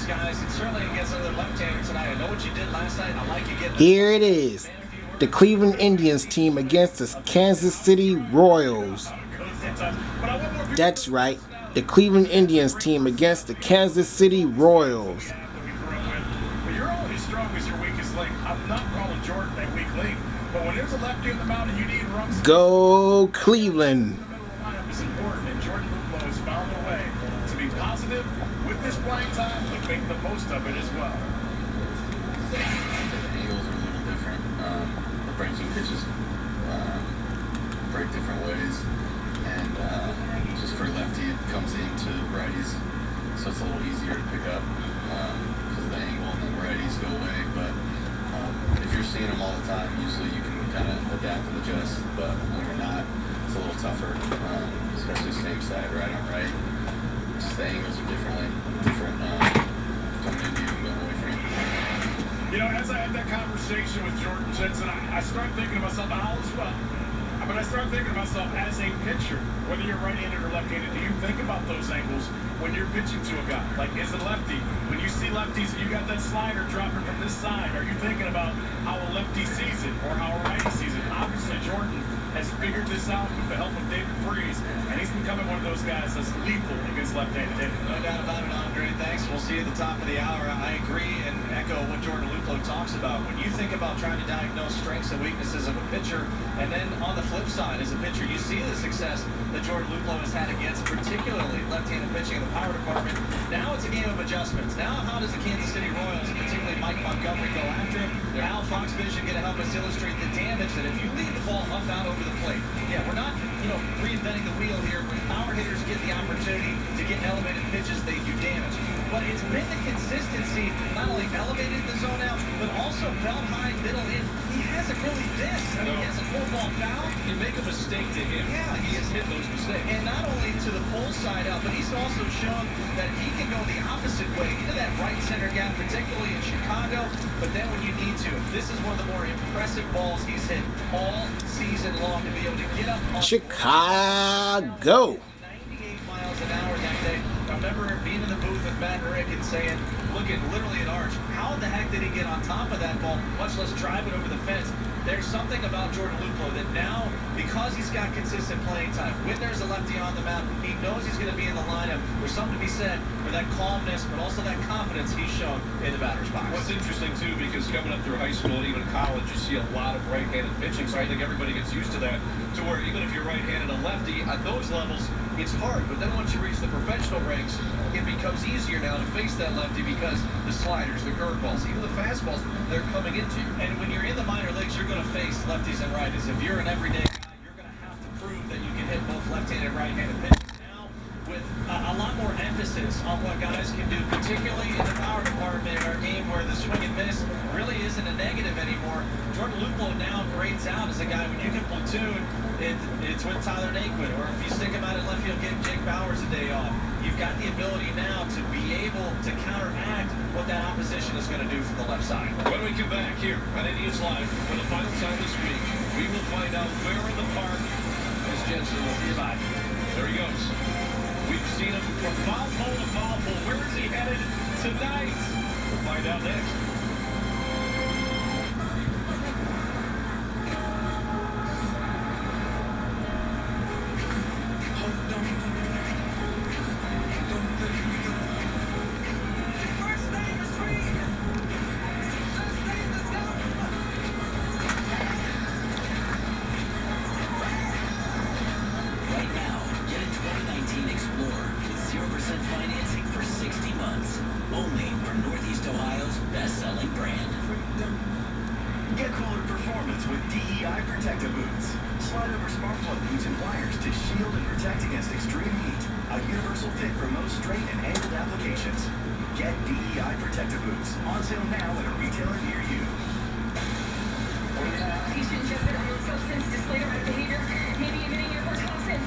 guys, and certainly against other left-handers tonight. I know what you did last night. I like you getting. Here it is. The Cleveland Indians team against the Kansas City Royals. That's right. The Cleveland Indians team against the Kansas City Royals. You're only as strong as your weakest link. I'm not calling Jordan a weak link, but when there's a lefty in the mound and you need runs, go Cleveland. Is important, and Jordan Luplow has found a way to be positive with this playing time, but make the most of it as well. The angles are a little different. The breaking pitches break different ways, and just for lefty, it comes into righties, so it's a little easier to pick up because of the angle, and then righties go away. But if you're seeing them all the time, usually you can kind of adapt and adjust. But when you're not, it's a little tougher, especially same side, right on right. Just the angles are different coming into you and going away from you. You know, as I had that conversation with Jordan Jensen, I started thinking to myself, Al as well, but I started thinking to myself, as a pitcher, whether you're right-handed or left-handed, do you think about those angles when you're pitching to a guy? Like, as a lefty, when you see lefties and you got that slider dropping from this side, are you thinking about how a lefty sees it or how a righty sees it? Obviously, Jordan has figured this out with the help of David Freese, and he's becoming one of those guys that's lethal against left-handed hitters. No doubt about it, Andre. Thanks. We'll see you at the top of the hour. I agree and echo what Jordan Luplow talks about. When you think about trying to diagnose strengths and weaknesses of a pitcher, and then on the flip side, as a pitcher, you see the success that Jordan Luplow has had against particularly left-handed pitching in the power department. Now it's a game of adjustments. Now how does the Kansas City Royals, and particularly Mike Montgomery, go after him? How Fox Vision going to help us illustrate the damage that if you leave the ball up out over the plate. Yeah, we're not, reinventing the wheel here. When power hitters get the opportunity to get elevated pitches, they do damage. But it's been the consistency, not only elevated the zone out, but also belt high, middle in. He hasn't really missed. I mean, he has a full ball foul. You make a mistake to him. Yeah, he has hit those mistakes. And not only to the pull side out, but he's also shown that he can go the opposite way into that right center gap, particularly in Chicago. But then when you need to, this is one of the more impressive balls he's hit all season long to be able to get up on Chicago. 98 miles an hour that day. I remember being in the booth with Matt and Rick and saying, looking literally at Arch, how the heck did he get on top of that ball, much less drive it over the fence? There's something about Jordan Luplow that now, because he's got consistent playing time, when there's a lefty on the mound, he knows he's going to be in the lineup. There's something to be said for that calmness, but also that confidence he's shown in the batter's box. What's interesting, too, because coming up through high school and even college, you see a lot of right-handed pitching, so I think everybody gets used to that, to where even if you're right-handed and lefty, at those levels, it's hard. But then once you reach the professional ranks, it becomes easier now to face that lefty because the sliders, the curveballs, even the fastballs, they're coming into you. And when you're in the minor leagues, you're going to face lefties and righties. If you're an everyday guy, you're going to have to prove that you can hit both left-handed and right-handed pitches. Now, with a lot more emphasis on what guys can do, particularly in the power department in our game where the swing and miss really isn't a negative anymore. Jordan Luplow now grades out as a guy when you can platoon, it's with Tyler Naquin, or if you stick him out at left field, getting Jake Bowers a day off. You've got the ability now to be able to counteract what that opposition is going to do from the left side. When we come back here on Indians Live for the final time this week, we will find out where in the park is Jensen will be alive. There he goes. We've seen him from foul pole to foul pole. Where is he headed tonight? We'll find out next. Get cooler performance with DEI Protective Boots. Slide over spark plug boots and wires to shield and protect against extreme heat. A universal fit for most straight and angled applications. Get DEI Protective Boots. On sale now at a retailer near you. Patient ingested unknown substance, displayed erratic behavior, maybe emitting airport toxins.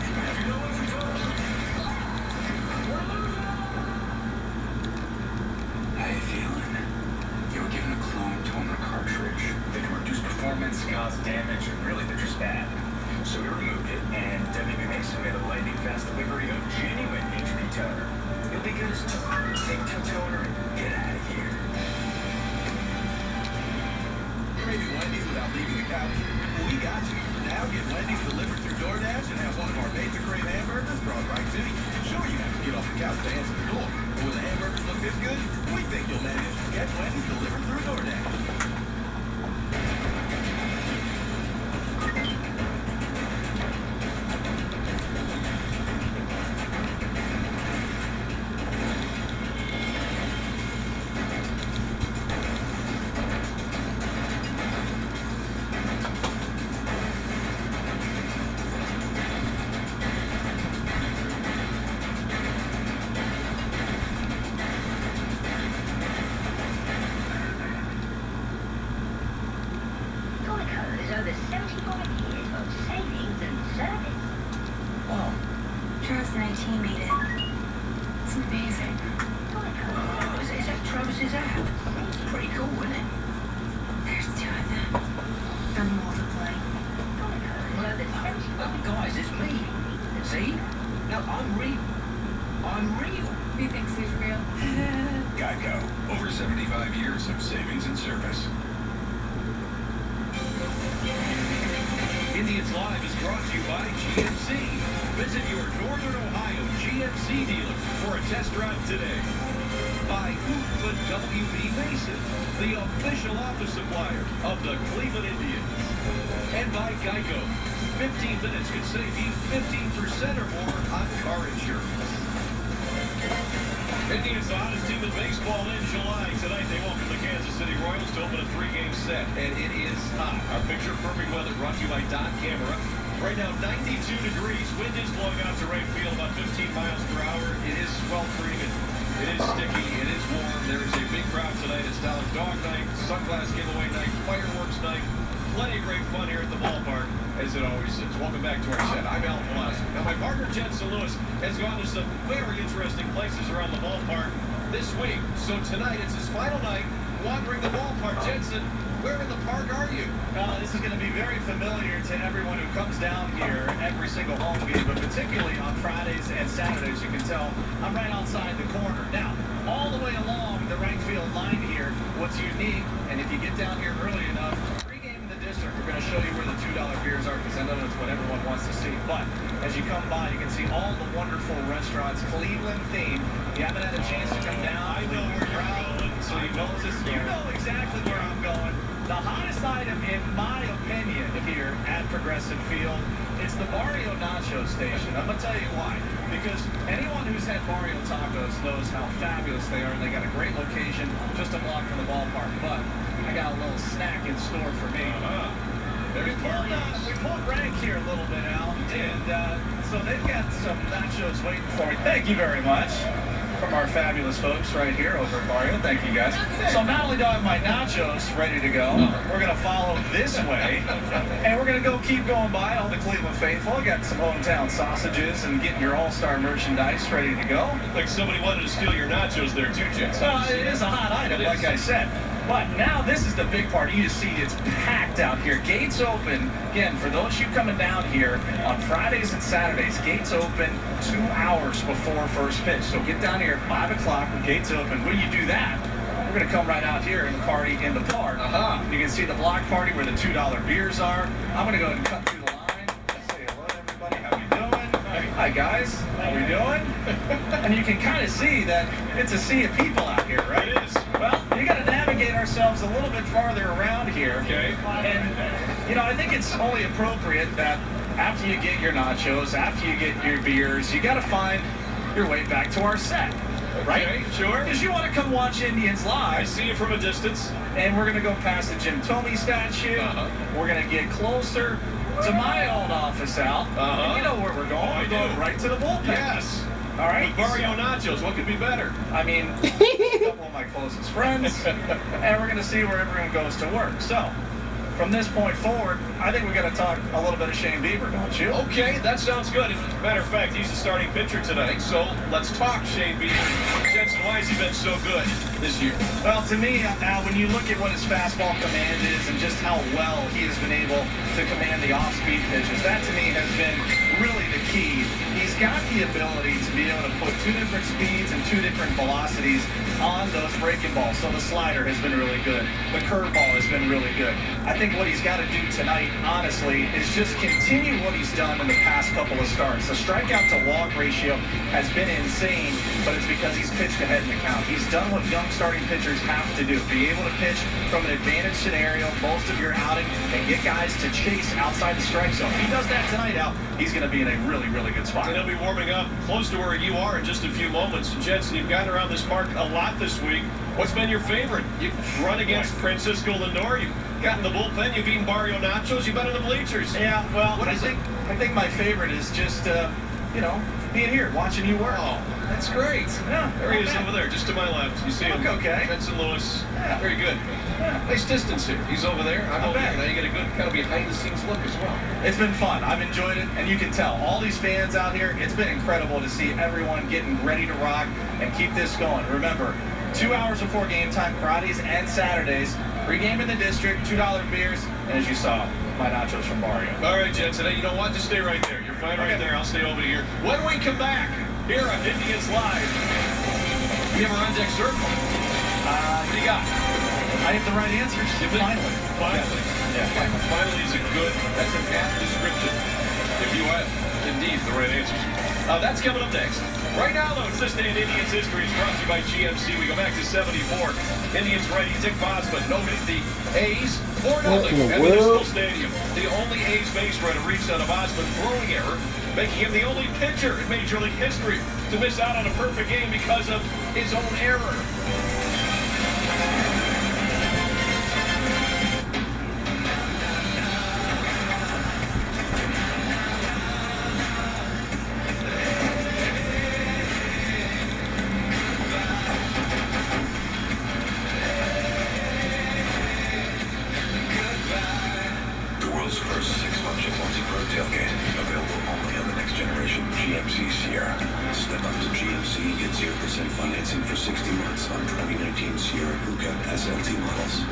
How you feeling? You were given a clone toner cartridge. They can reduce performance, cause damage, and really they're just bad. So we removed it, and WB makes a minute lightning fast delivery of genuine HP toner. You'll be good as toner. Take two toner and get out. couch? We got you. Now get Wendy's delivered through DoorDash and have one of our Major Crave hamburgers brought right to you. Sure, you have to get off the couch to answer the door. But when the hamburgers look this good, we think you'll manage. Get Wendy's delivered through DoorDash. Over 75 years of savings and service. Whoa. Travis 19 made it. It's amazing. Oh, is that Travis's app? It's pretty cool, isn't it? There's two of them. They're multiplying. Well, guys, it's me. See? Now, I'm real. I'm real. He thinks he's real. Geico. Over 75 years of savings and service. Indians Live is brought to you by GMC. Visit your Northern Ohio GMC dealer for a test drive today. By Ookla WB Mason, the official office supplier of the Cleveland Indians. And by Geico. 15 minutes could save you 15% or more on car insurance. Indians, the hottest team in baseball in July. Tonight, they welcome the Kansas City Royals to open a 3-game set, and it is hot. Our picture-perfect weather brought to you by Don Camera. Right now, 92 degrees. Wind is blowing out to right field about 15 miles per hour. It is sweltering. It is sticky. It is warm. There is a big crowd tonight. It's Dollar Dog Night, Sunglass Giveaway Night, Fireworks Night. Plenty of great fun here at the ballpark, as it always is. Welcome back to our set. I'm Al Palacio. Now, my partner, Jensen Lewis, has gone to some very interesting places around the ballpark this week. So tonight, it's his final night wandering the ballpark. Jensen, where in the park are you? This is going to be very familiar to everyone who comes down here every single home game, but particularly on Fridays and Saturdays. You can tell I'm right outside the corner. Now, all the way along the right field line here, what's unique, and if you get down here early enough, pregame in the district, we're going to show you where the $2 beers are, because I know that's what everyone wants to see. But as you come by, you can see all the wonderful restaurants, Cleveland themed. You haven't had a chance to come down. I know where you're going. So you know exactly where I'm going. The hottest item, in my opinion, here at Progressive Field, it's the Barrio Nacho Station. I'm going to tell you why. Because anyone who's had Barrio Tacos knows how fabulous they are, and they got a great location just a block from the ballpark. But I got a little snack in store for me. We pulled rank here a little bit, Al, and so they've got some nachos waiting for me. Thank you very much. From our fabulous folks right here over at Barrio. Thank you, guys. So not only do I have my nachos ready to go, we're going to follow this way, and we're going to keep going by all the Cleveland faithful. Got some hometown sausages and getting your all-star merchandise ready to go. Like somebody wanted to steal your nachos there too, Jensen. It is a hot item, like I said. But now this is the big part. You see it's packed out here. Gates open. Again, for those of you coming down here on Fridays and Saturdays, gates open 2 hours before first pitch. So get down here at 5 o'clock when gates open. When you do that, we're going to come right out here and party in the park. You can see the block party where the $2 beers are. I'm going to go ahead and cut through the line. Say hello to everybody. How you doing? Hi, guys. How we doing? And you can kind of see that it's a sea of people out here, right? It is. Well, you got to navigate ourselves a little bit farther around here. Okay. And, I think it's only appropriate that after you get your nachos, after you get your beers, you got to find your way back to our set. Right? Okay, sure. Because you want to come watch Indians I live. see you from a distance. And we're going to go past the Jim Thome statue. We're going to get closer to my old office, Al. And you know where we're going. I We're going do. right to the bullpen. Yes. All right? With Barrio Nachos, what could be better? I mean, a couple of my closest friends, and we're going to see where everyone goes to work. So, from this point forward, I think we got to talk a little bit of Shane Bieber, don't you? Okay, that sounds good. As a matter of fact, he's the starting pitcher tonight, so let's talk Shane Bieber. Jensen, why has he been so good this year? Well, to me, Al, when you look at what his fastball command is and just how well he has been able to command the off-speed pitches, that to me has been really the key. He's got the ability to be able to put two different speeds and two different velocities on those breaking balls. So the slider has been really good. The curveball has been really good. I think think what he's got to do tonight, honestly, is just continue what he's done in the past couple of starts. The strikeout to walk ratio has been insane, but it's because he's pitched ahead in the count. He's done what young starting pitchers have to do. Be able to pitch from an advantage scenario most of your outing and get guys to chase outside the strike zone. If he does that tonight out, he's going to be in a really, really good spot. And he'll be warming up close to where you are in just a few moments. Jensen, you've gotten around this park a lot this week. What's been your favorite? You've run against Francisco Lindor. You've gotten the bullpen. You've eaten Barrio nachos. You've been in the bleachers. Yeah, well, What I is it? think my favorite is just, being here, watching you work. Oh, that's great. Yeah, There he is okay. over there, just to my left. You see him. Okay. Jensen Lewis. Yeah. Very good. Yeah. Nice distance here. He's over there. I'm Not over bad. here. Now you get a good kind of behind-the-scenes look as well. It's been fun. I've enjoyed it, and you can tell. All these fans out here, it's been incredible to see everyone getting ready to rock and keep this going. Remember, 2 hours before game time, Fridays and Saturdays. Pre-game in the district, $2 beers, and as you saw, my nachos from Barrio. All right, Jensen. Hey, you know what? Just stay right there. You're fine right Okay. there. I'll stay over here. When we come back, here on Indians Live, we have our on-deck circle. What do you got? I have the right answers. You think? Finally. Finally. Yeah, finally. Finally is that's an apt description. If you have, indeed, the right answers. That's coming up next. Right now, though, it's this day in Indians history. It's brought to you by GMC. We go back to 74. Indians righty Dick Bosman noted the A's 4-0 What in the at Municipal world? Stadium. The only A's base runner reached on a Bosman throwing error, making him the only pitcher in Major League history to miss out on a perfect game because of his own error. The world's first six-function multi-pro tailgate, available only on the next generation GMC Sierra. Step up to GMC, get 0% financing for 60 months on 2019 Sierra Kuka SLT models.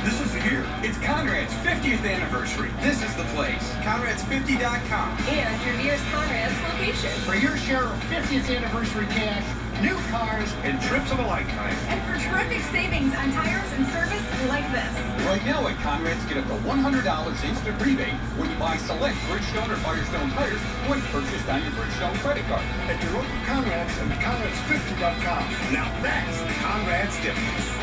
This is the year. It's Conrad's 50th anniversary. This is the place. Conrads50.com. And your nearest Conrad's location. For your share of 50th anniversary cash, new cars, and trips of a lifetime. And for terrific savings on tires and service like this. Right now at Conrad's, get up to $100 instant rebate when you buy select Bridgestone or Firestone tires when purchased on your Bridgestone credit card. At your local Conrad's and Conrads50.com. Now that's Conrad's difference.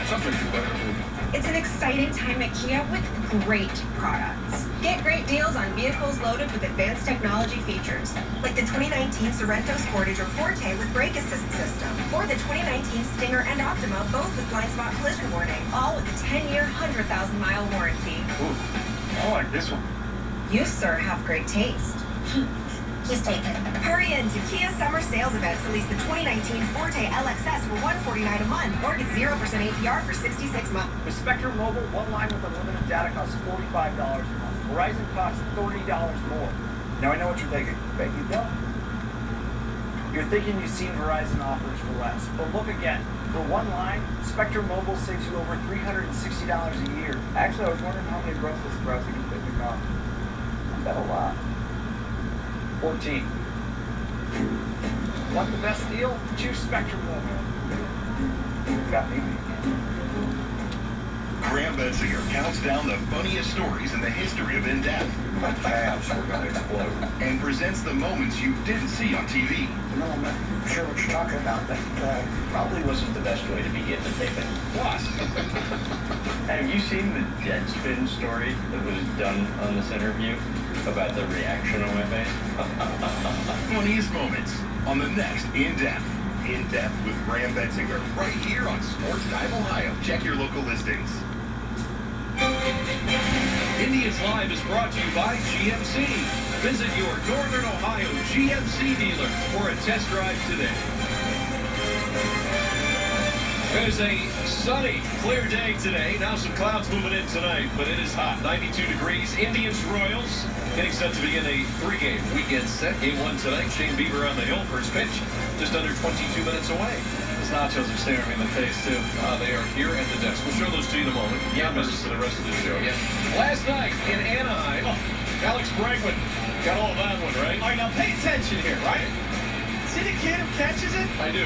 Something you better do. It's an exciting time at Kia with great products. Get great deals on vehicles loaded with advanced technology features, like the 2019 Sorento Sportage or Forte with brake assist system, or the 2019 Stinger and Optima, both with blind spot collision warning, all with a 10-year, 100,000-mile warranty. Ooh, I like this one. You, sir, have great taste. Just take it. Hurry in to Kia Summer Sales Events to lease the 2019 Forte LXS for $149 a month or get 0% APR for 66 months. With Spectrum Mobile, one line with unlimited data costs $45 a month. Verizon costs $30 more. Now I know what you're thinking. Bet you don't. You're thinking you've seen Verizon offers for less. But look again. For one line, Spectrum Mobile saves you over $360 a year. Actually, I was wondering how many breakfast sprouts you can fit in your car. I bet a lot. 14. Want the best deal? Choose Spectrum Mobile. Got me. Graham Betzinger counts down the funniest stories in the history of In Depth. My calves are going to explode. And presents the moments you didn't see on TV. No, I'm not sure what you're talking about, but Probably wasn't the best way to begin the taping. Plus, Have you seen the Deadspin story that was done on this interview about the reaction on my face? funniest moments on the next In Depth. In Depth with Graham Betzinger, right here on Sports Dive Ohio. Check your local listings. Indians Live is brought to you by GMC. Visit your Northern Ohio GMC dealer for a test drive today. It is a sunny, clear day today. Now some clouds moving in tonight, but it is hot. 92 degrees. Indians Royals getting set to begin a three-game weekend set. Game one tonight. Shane Bieber on the hill. First pitch, just under 22 minutes away. Those nachos are staring me in the face, too. They are here at the desk. We'll show those to you in a moment. Yeah, members for the rest of the show. Yeah. Last night in Anaheim, Alex Bregman got all of that one, right? All right, now pay attention here, right? See the kid who catches it? I do.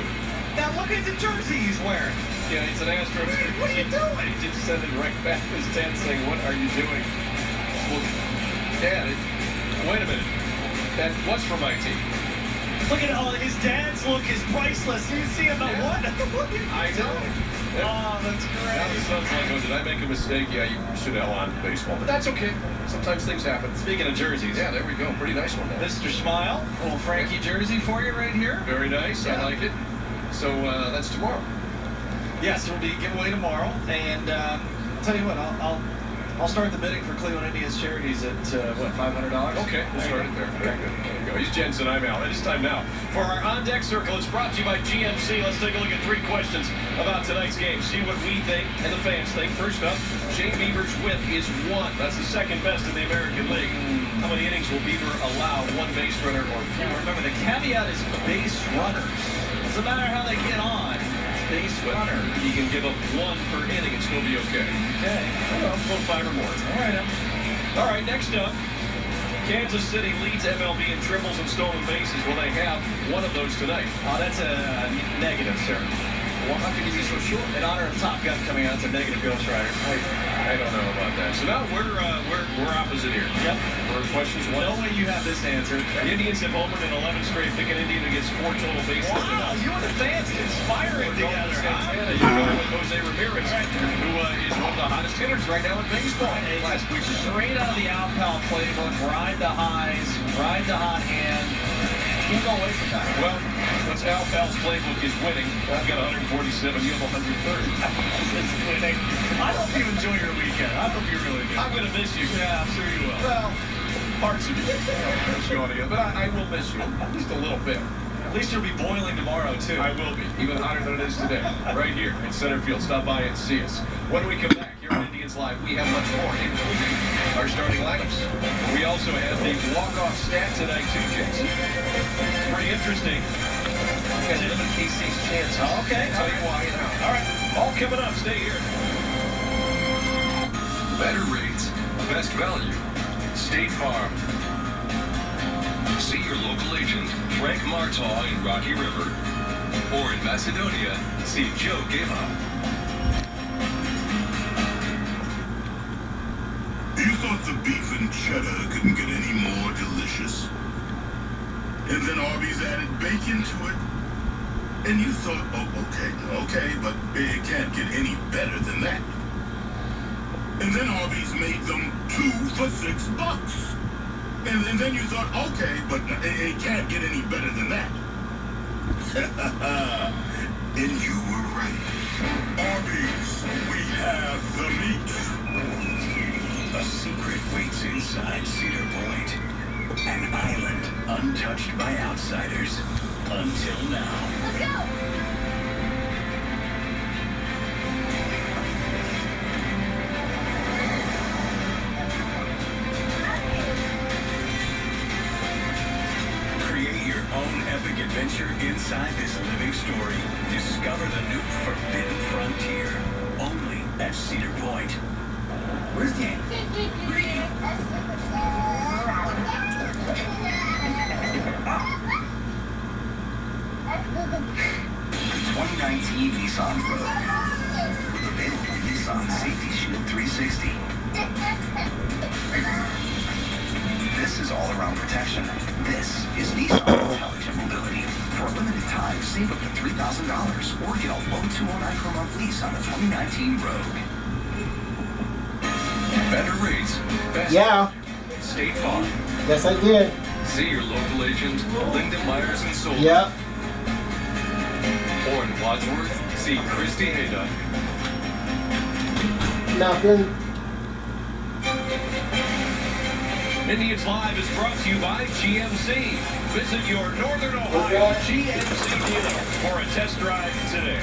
Now look at the jersey he's wearing. Yeah, it's an Astros. What are you doing? He just sent it right back to his tent saying, "What are you doing?" Well, Dad, wait a minute. That was for my team. Look at all his dad's look is priceless. You see him at what? I know. Oh, that's great. Now the son's like, "Oh, did I make a mistake? Yeah, you should have on baseball." But that's okay. Sometimes things happen. Speaking of jerseys. Yeah, there we go. Pretty nice one there. Mr. Smile, little Frankie jersey for you right here. Very nice. Yeah. I like it. So that's tomorrow. Yes, it'll be a giveaway tomorrow. And I'll tell you what, I'll start the bidding for Cleveland Indians charities at, what, $500? Okay, we'll start it there. Very good. There you go. He's Jensen, I'm Al. It is time now for our on-deck circle. It's brought to you by GMC. Let's take a look at 3 questions about tonight's game. See what we think and the fans think. First up, Shane Bieber's whip is 1. That's the second best in the American League. How many innings will Bieber allow 1 base runner or fewer? Remember, the caveat is base runners. Doesn't matter how they get on. Base runner. He can give up 1 per inning and still be okay. Okay. Well, 5 or more. All right, next up. Kansas City leads MLB in triples and stolen bases. Well, they have 1 of those tonight. Oh, that's a negative, sir. Well, how can you be so sure? In honor of Top Gun coming out, it's a negative Ghost Rider. I don't know about that. So now we're opposite here. Yep. For questions 1. No way you have this answered. The Indians have homered in 11 straight. Pick an Indian who gets 4 total bases. Wow, you and the fans conspiring together. Santana, you go with Jose Ramirez, who is one of the hottest hitters right now in baseball. Last week. Straight out of the Alpal playbook, ride the highs, ride the hot hand. Can't go away from that. Well, once Alpal's playbook is winning, I've got 147, you have 130. I hope you enjoy your weekend. I hope you really do. I'm going to miss you. Yeah, I'm sure you will. Well, parts of you. But I will miss you, just a little bit. At least you'll be boiling tomorrow, too. I will be, even hotter than it is today, right here in center field. Stop by and see us. When we come back here on Indians Live, we have much more, including our starting lineups. We also have the walk-off stat tonight, too, Jason. Pretty interesting. Got to limit KC's chance. Oh, okay. I'll tell you why now. All right, all coming up. Stay here. Better rates, best value, State Farm. See your local agent, Frank Martaw in Rocky River. Or in Macedonia, see Joe Gema. You thought the beef and cheddar couldn't get any more delicious. And then Arby's added bacon to it. And you thought, oh, okay, but it can't get any better than that. And then Arby's made them 2 for $6. And then you thought, okay, but it can't get any better than that. And you were right. Arby's, we have the meat. A secret waits inside Cedar Point. An island untouched by outsiders. Until now. Let's go! Create your own epic adventure inside this living story. Discover the new Forbidden Frontier. Only at Cedar Point. Where's the end? 2019 Nissan Rogue. With available Nissan Safety Shield 360. This is all-around protection. This is Nissan Intelligent Mobility. For a limited time, save up to $3,000 or get a low $209 per month lease on the 2019 Rogue. Better rates, best Yeah. State Farm. Yes, I did. See your local agent, Linda Myers and Soul. Yep. Or in Wadsworth, see Christy Hayduck. Nothing. Indians Live is brought to you by GMC. Visit your Northern Ohio GMC dealer for a test drive today.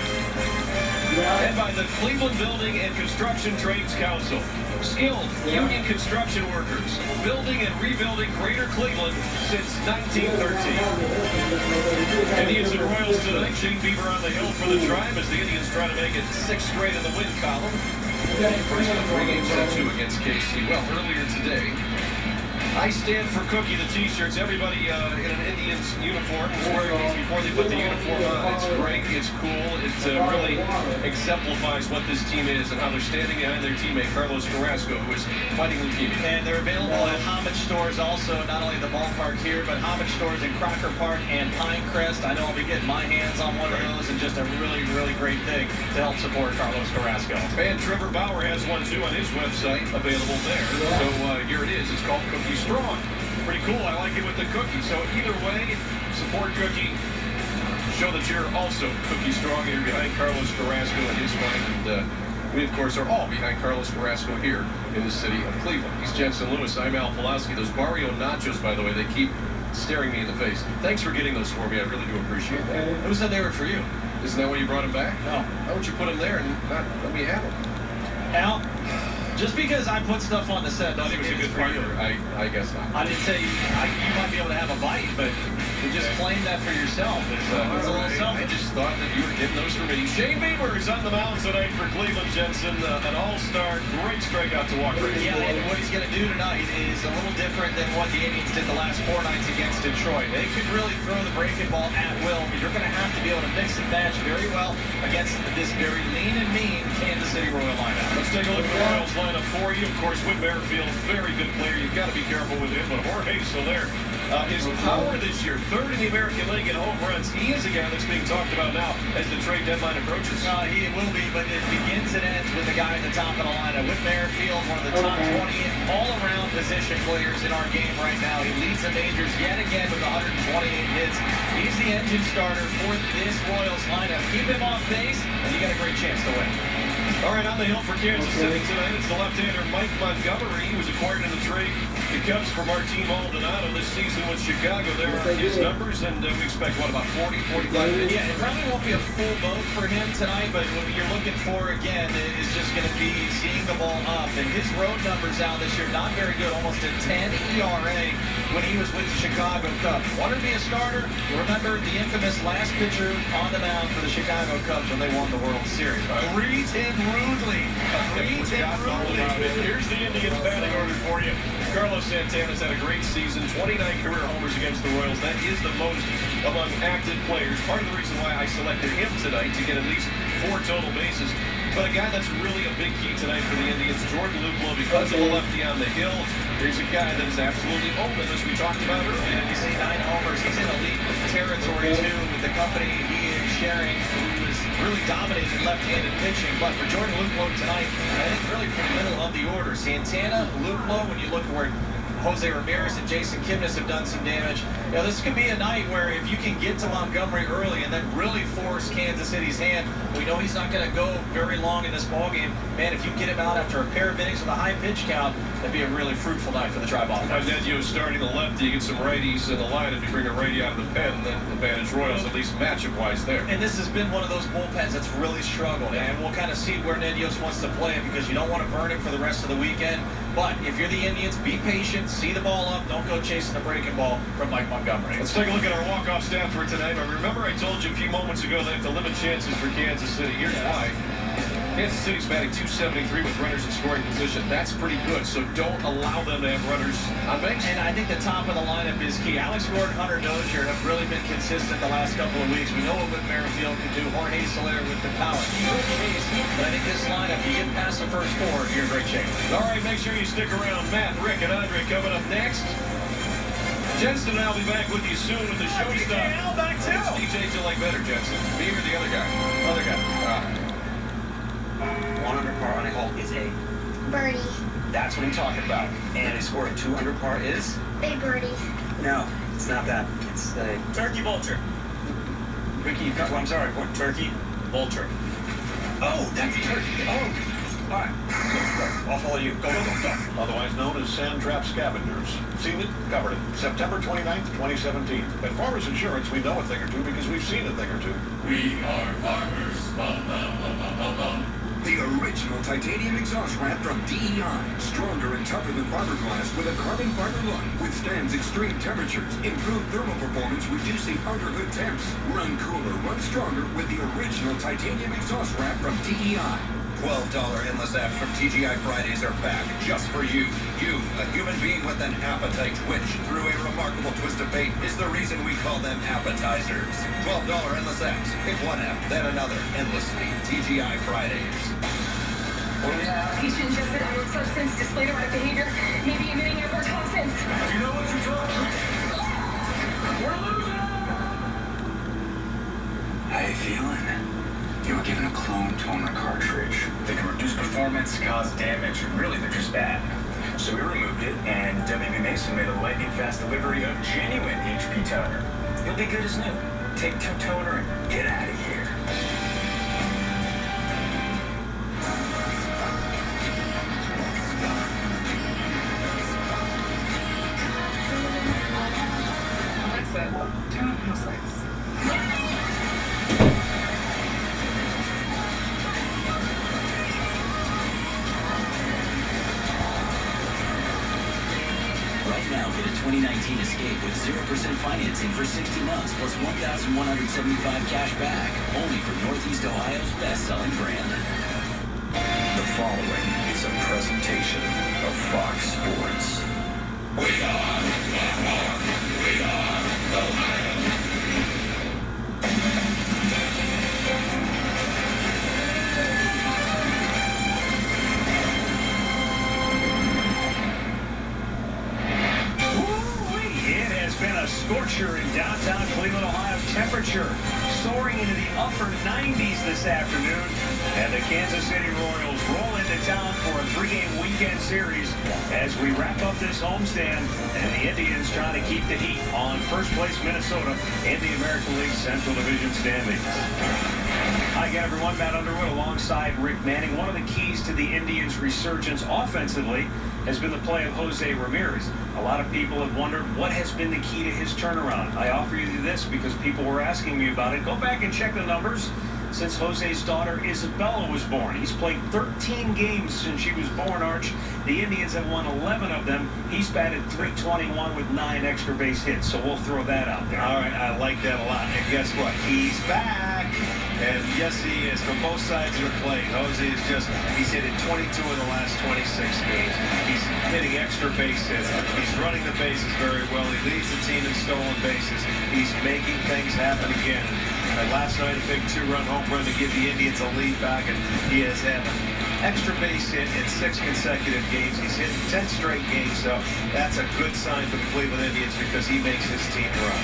And by the Cleveland Building and Construction Trades Council. Skilled union construction workers, building and rebuilding Greater Cleveland since 1913. Indians and Royals tonight. Shane Bieber on the hill for the Tribe as the Indians try to make it 6 straight in the win column. First of 3 games at 2 against KC. Well, earlier today, I stand for Cookie, the t-shirts. Everybody in an Indians uniform is wearing these before they put the uniform on. It's great. It's cool. It really exemplifies what this team is and how they're standing behind their teammate, Carlos Carrasco, who is fighting leukemia. And they're available at Homage stores also, not only the ballpark here, but Homage stores in Crocker Park and Pinecrest. I know I'll be getting my hands on one of those, and just a really, really great thing to help support Carlos Carrasco. And Trevor Bauer has one too on his website, available there. So here it is. It's called Cookie Strong. Pretty cool. I like it with the cookie. So either way, support Cookie. Show that you're also Cookie Strong and you're behind Carlos Carrasco and his fight. And we, of course, are all behind Carlos Carrasco here in the city of Cleveland. He's Jensen Lewis. I'm Al Pulaski. Those Barrio Nachos, by the way, they keep staring me in the face. Thanks for getting those for me. I really do appreciate that. Who said they were for you? Isn't that why you brought them back? No. Why would you put them there and not let me have them? Al, just because I put stuff on the set doesn't mean it's for you. I guess not. I didn't say you might be able to have a bite, but you just claim that for yourself. It's a little selfish. I just thought that you were getting those for me. Shane Bieber is on the mound tonight for Cleveland. Jensen, an all-star, great strikeout to walk right. Yeah, and what he's going to do tonight is a little different than what the Indians did the last 4 nights against Detroit. They could really throw the breaking ball at will, but you're going to have to be able to mix and match very well against this very lean and mean Kansas City Royal lineup. Let's take a look at the Royals lineup for you. Of course, Whit Merrifield, very good player. You've got to be careful with him, but Jorge Soler. His power this year, 3rd in the American League in home runs. He is a guy that's being talked about now as the trade deadline approaches. He will be, but it begins and ends with the guy at the top of the lineup. Whit Merrifield, one of the top 20 all-around position players in our game right now. He leads the majors yet again with 128 hits. He's the engine starter for this Royals lineup. Keep him off base, and you got a great chance to win. All right, on the hill for Kansas City tonight, it's the left-hander Mike Montgomery. He was acquired in the trade. The Cubs for Martin Maldonado this season with Chicago. There are his numbers, and we expect, what, about 40, 45 minutes? Yeah, it probably won't be a full boat for him tonight, but what you're looking for, again, is just going to be seeing the ball up. And his road numbers out this year, not very good, almost a 10 ERA when he was with the Chicago Cubs. Wanted to be a starter. Remember the infamous last pitcher on the mound for the Chicago Cubs when they won the World Series. Greet him rudely. Greet him rudely. Here's the Indians batting order for you. Carlos Santana's had a great season, 29 career homers against the Royals. That is the most among active players. Part of the reason why I selected him tonight to get at least 4 total bases. But a guy that's really a big key tonight for the Indians, Jordan Luplow, because of the lefty on the hill. Here's a guy that is absolutely open, as we talked about earlier. And you see 9 homers. He's in elite territory, too, with the company he is sharing, who is really dominating left-handed pitching. But for Jordan Luplow tonight, I think really from the middle of the order, Santana, Luplow, when you look at where Jose Ramirez and Jason Kipnis have done some damage. You know, this could be a night where if you can get to Montgomery early and then really force Kansas City's hand, we know he's not going to go very long in this ballgame. Man, if you get him out after a pair of innings with a high pitch count, that'd be a really fruitful night for the Tribe offense. Neddio starting the lefty, you get some righties in the line. If you bring a righty out of the pen, then advantage Royals, at least matchup-wise there. And this has been one of those bullpens that's really struggled, and we'll kind of see where Neddios wants to play because you don't want to burn him for the rest of the weekend. But if you're the Indians, be patient, see the ball up, don't go chasing the breaking ball from Mike Montgomery. Let's take a look at our walk-off stat for tonight. Remember I told you a few moments ago they have to limit chances for Kansas City. Here's why. Kansas City's batting .273 with runners in scoring position. That's pretty good, so don't allow them to have runners on base. And I think the top of the lineup is key. Alex Gordon, Hunter Dozier have really been consistent the last couple of weeks. We know what Whit Merrifield can do. Jorge Soler with the power. But I think this lineup, you get past the first 4, you're in great shape. All right, make sure you stick around. Matt, Rick, and Andre coming up next. Jensen and I will be back with you soon with the show stuff. Al back too. Which DJ do you like better, Jensen? Me or the other guy? Other guy. 100 par on a hole is a birdie. That's what I'm talking about. And a score of 200 par is a birdie. No, it's not that. It's a turkey vulture. Ricky, I'm sorry. What turkey vulture? Oh, that's a turkey. Oh. All right, I'll follow you. Go, go, go, go. Otherwise known as Sand Trap Scavengers. Seen it, covered it. September 29th, 2017. At Farmers Insurance, we know a thing or two because we've seen a thing or two. We are farmers. Bum, bum, bum, bum, bum, bum. The original titanium exhaust wrap from DEI. Stronger and tougher than fiberglass with a carbon fiber look. Withstands extreme temperatures. Improved thermal performance, reducing underhood temps. Run cooler, run stronger with the original titanium exhaust wrap from DEI. $12 endless apps from TGI Fridays are back just for you. You, a human being with an appetite, which, through a remarkable twist of fate, is the reason we call them appetizers. $12 endless apps. Pick one app, then another, endlessly. TGI Fridays. Patient ingested unknown substance, displayed erratic behavior, maybe emitting airborne toxins. You know what you're talking about? We're losing! How you feeling? You were given a clone toner cartridge. They can reduce performance, cause damage, and really they're just bad. So we removed it, and WB Mason made a lightning fast delivery of genuine HP toner. You'll be good as new. Take 2 toner and get out of here. Alexa, turn on house lights. Right now, get a 2019 Escape with 0% financing for 60 months plus $1,175 cash back. Only from Northeast Ohio's best-selling brand. The following is a presentation of Fox Sports. We are Ohio. It has been a scorcher in downtown Cleveland, Ohio. Temperature soaring into the upper 90s this afternoon. And the Kansas City Royals roll into town for a 3-game weekend series as we wrap up this homestand. And the Indians trying to keep the heat on first place Minnesota in the American League Central Division standings. Hi again, everyone. Matt Underwood alongside Rick Manning. One of the keys to the Indians' resurgence offensively has been the play of Jose Ramirez. A lot of people have wondered what has been the key to his turnaround. I offer you this because people were asking me about it. Go back and check the numbers since Jose's daughter Isabella was born. He's played 13 games since she was born, Arch. The Indians have won 11 of them. He's batted .321 with 9 extra base hits, so we'll throw that out there. All right, I like that a lot. And guess what? He's back. And yes, he is from both sides of the plate. Jose is he's hitting 22 of the last 26 games. He's hitting extra base hits. He's running the bases very well. He leads the team in stolen bases. He's making things happen again. And last night, a big 2-run home run to give the Indians a lead back, and he has had an extra base hit in 6 consecutive games. He's hit 10 straight games, so that's a good sign for the Cleveland Indians because he makes his team run.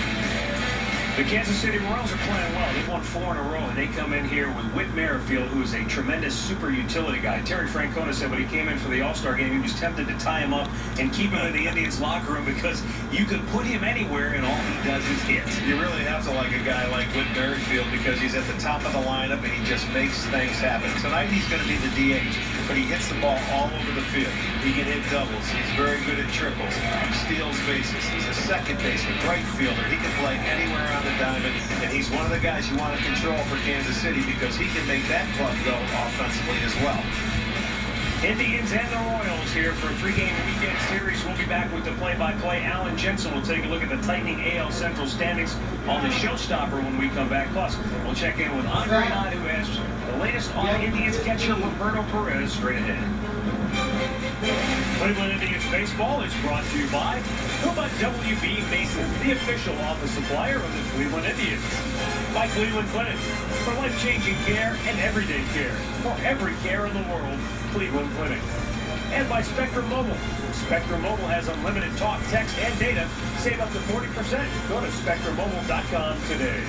The Kansas City Royals are playing well. They've won 4 in a row, and they come in here with Whit Merrifield, who is a tremendous super utility guy. Terry Francona said when he came in for the All-Star game, he was tempted to tie him up and keep him in the Indians' locker room because you can put him anywhere, and all he does is hit. You really have to like a guy like Whit Merrifield because he's at the top of the lineup, and he just makes things happen. Tonight, he's going to be the DH, but he hits the ball all over the field. He can hit doubles. He's very good at triples. He steals bases. He's a second baseman, right fielder. He can play anywhere on the diamond, and he's one of the guys you want to control for Kansas City because he can make that club go offensively as well. Indians and the Royals here for a 3-game weekend series. We'll be back with the play-by-play. Alan Jensen will take a look at the tightening AL Central standings on the showstopper when we come back. Plus, we'll check in with Andre Knott, who has the latest on Indians catcher Roberto Perez straight ahead. Cleveland Indians baseball is brought to you by WB Mason, the official office supplier of the Cleveland Indians. By Cleveland Clinic, for life-changing care and everyday care. For every care in the world, Cleveland Clinic. And by Spectrum Mobile. Spectrum Mobile has unlimited talk, text, and data. Save up to 40%. Go to SpectrumMobile.com today.